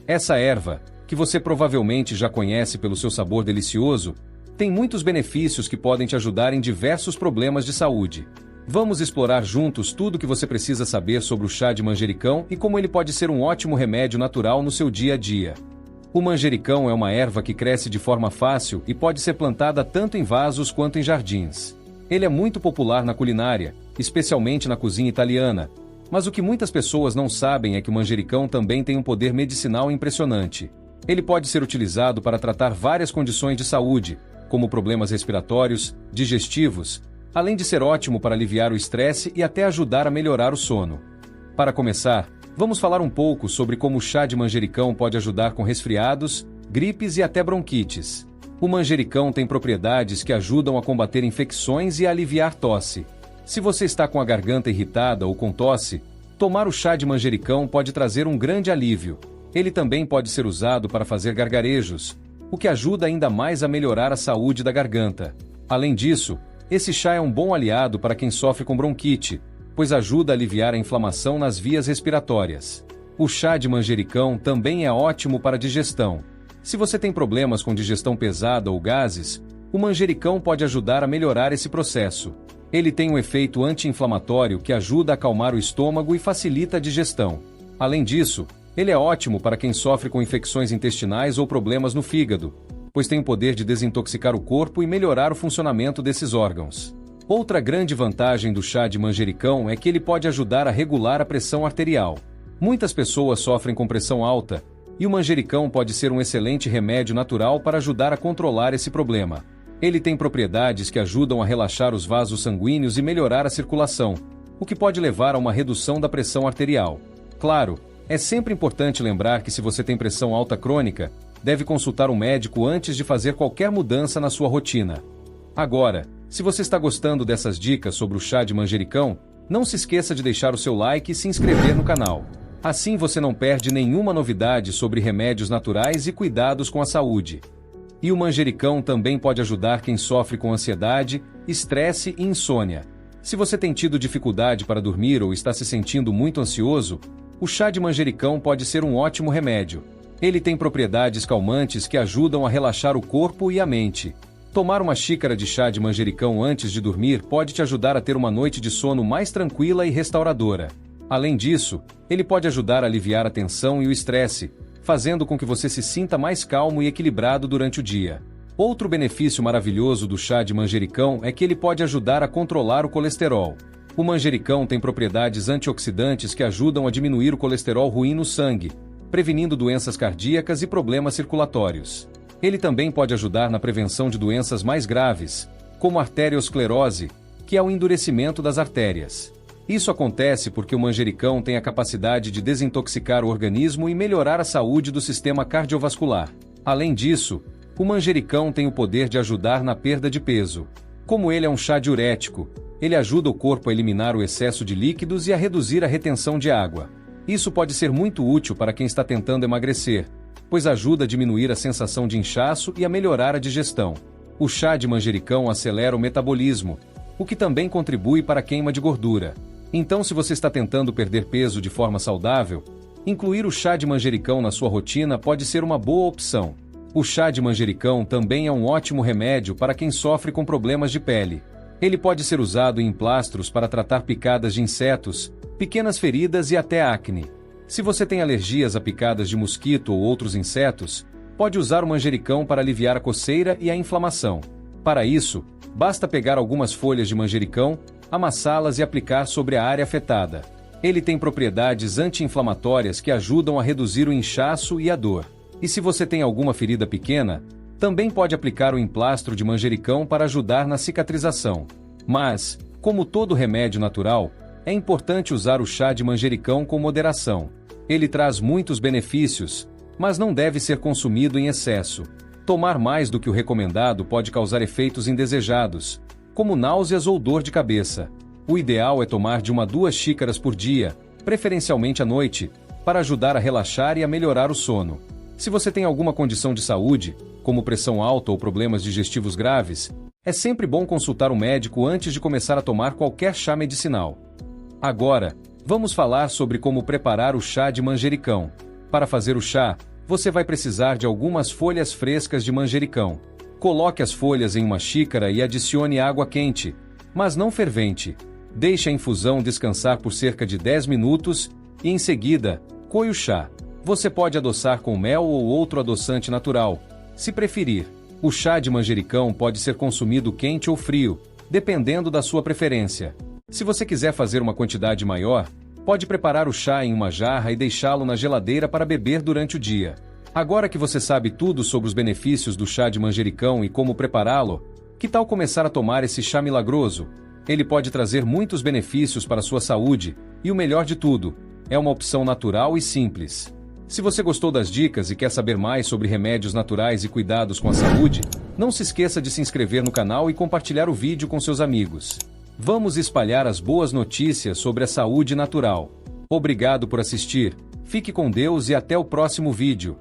Essa erva, que você provavelmente já conhece pelo seu sabor delicioso, tem muitos benefícios que podem te ajudar em diversos problemas de saúde. Vamos explorar juntos tudo o que você precisa saber sobre o chá de manjericão e como ele pode ser um ótimo remédio natural no seu dia a dia. O manjericão é uma erva que cresce de forma fácil e pode ser plantada tanto em vasos quanto em jardins. Ele é muito popular na culinária, especialmente na cozinha italiana, mas o que muitas pessoas não sabem é que o manjericão também tem um poder medicinal impressionante. Ele pode ser utilizado para tratar várias condições de saúde, como problemas respiratórios, digestivos, além de ser ótimo para aliviar o estresse e até ajudar a melhorar o sono. Para começar, vamos falar um pouco sobre como o chá de manjericão pode ajudar com resfriados, gripes e até bronquites. O manjericão tem propriedades que ajudam a combater infecções e a aliviar tosse. Se você está com a garganta irritada ou com tosse, tomar o chá de manjericão pode trazer um grande alívio. Ele também pode ser usado para fazer gargarejos, o que ajuda ainda mais a melhorar a saúde da garganta. Além disso, esse chá é um bom aliado para quem sofre com bronquite, pois ajuda a aliviar a inflamação nas vias respiratórias. O chá de manjericão também é ótimo para a digestão. Se você tem problemas com digestão pesada ou gases, o manjericão pode ajudar a melhorar esse processo. Ele tem um efeito anti-inflamatório que ajuda a acalmar o estômago e facilita a digestão. Além disso, ele é ótimo para quem sofre com infecções intestinais ou problemas no fígado, pois tem o poder de desintoxicar o corpo e melhorar o funcionamento desses órgãos. Outra grande vantagem do chá de manjericão é que ele pode ajudar a regular a pressão arterial. Muitas pessoas sofrem com pressão alta, e o manjericão pode ser um excelente remédio natural para ajudar a controlar esse problema. Ele tem propriedades que ajudam a relaxar os vasos sanguíneos e melhorar a circulação, o que pode levar a uma redução da pressão arterial. Claro, é sempre importante lembrar que se você tem pressão alta crônica, deve consultar um médico antes de fazer qualquer mudança na sua rotina. Agora, se você está gostando dessas dicas sobre o chá de manjericão, não se esqueça de deixar o seu like e se inscrever no canal. Assim você não perde nenhuma novidade sobre remédios naturais e cuidados com a saúde. E o manjericão também pode ajudar quem sofre com ansiedade, estresse e insônia. Se você tem tido dificuldade para dormir ou está se sentindo muito ansioso, o chá de manjericão pode ser um ótimo remédio. Ele tem propriedades calmantes que ajudam a relaxar o corpo e a mente. Tomar uma xícara de chá de manjericão antes de dormir pode te ajudar a ter uma noite de sono mais tranquila e restauradora. Além disso, ele pode ajudar a aliviar a tensão e o estresse, fazendo com que você se sinta mais calmo e equilibrado durante o dia. Outro benefício maravilhoso do chá de manjericão é que ele pode ajudar a controlar o colesterol. O manjericão tem propriedades antioxidantes que ajudam a diminuir o colesterol ruim no sangue, prevenindo doenças cardíacas e problemas circulatórios. Ele também pode ajudar na prevenção de doenças mais graves, como arteriosclerose, que é o endurecimento das artérias. Isso acontece porque o manjericão tem a capacidade de desintoxicar o organismo e melhorar a saúde do sistema cardiovascular. Além disso, o manjericão tem o poder de ajudar na perda de peso. Como ele é um chá diurético, ele ajuda o corpo a eliminar o excesso de líquidos e a reduzir a retenção de água. Isso pode ser muito útil para quem está tentando emagrecer, pois ajuda a diminuir a sensação de inchaço e a melhorar a digestão. O chá de manjericão acelera o metabolismo, o que também contribui para a queima de gordura. Então, se você está tentando perder peso de forma saudável, incluir o chá de manjericão na sua rotina pode ser uma boa opção. O chá de manjericão também é um ótimo remédio para quem sofre com problemas de pele. Ele pode ser usado em emplastros para tratar picadas de insetos, pequenas feridas e até acne. Se você tem alergias a picadas de mosquito ou outros insetos, pode usar o manjericão para aliviar a coceira e a inflamação. Para isso, basta pegar algumas folhas de manjericão, amassá-las e aplicar sobre a área afetada. Ele tem propriedades anti-inflamatórias que ajudam a reduzir o inchaço e a dor. E se você tem alguma ferida pequena, também pode aplicar o emplastro de manjericão para ajudar na cicatrização. Mas, como todo remédio natural, é importante usar o chá de manjericão com moderação. Ele traz muitos benefícios, mas não deve ser consumido em excesso. Tomar mais do que o recomendado pode causar efeitos indesejados, como náuseas ou dor de cabeça. O ideal é tomar de 1 a 2 xícaras por dia, preferencialmente à noite, para ajudar a relaxar e a melhorar o sono. Se você tem alguma condição de saúde, como pressão alta ou problemas digestivos graves, é sempre bom consultar um médico antes de começar a tomar qualquer chá medicinal. Agora, vamos falar sobre como preparar o chá de manjericão. Para fazer o chá, você vai precisar de algumas folhas frescas de manjericão. Coloque as folhas em uma xícara e adicione água quente, mas não fervente. Deixe a infusão descansar por cerca de 10 minutos e, em seguida, coe o chá. Você pode adoçar com mel ou outro adoçante natural, se preferir. O chá de manjericão pode ser consumido quente ou frio, dependendo da sua preferência. Se você quiser fazer uma quantidade maior, pode preparar o chá em uma jarra e deixá-lo na geladeira para beber durante o dia. Agora que você sabe tudo sobre os benefícios do chá de manjericão e como prepará-lo, que tal começar a tomar esse chá milagroso? Ele pode trazer muitos benefícios para a sua saúde, e o melhor de tudo, é uma opção natural e simples. Se você gostou das dicas e quer saber mais sobre remédios naturais e cuidados com a saúde, não se esqueça de se inscrever no canal e compartilhar o vídeo com seus amigos. Vamos espalhar as boas notícias sobre a saúde natural. Obrigado por assistir, fique com Deus e até o próximo vídeo.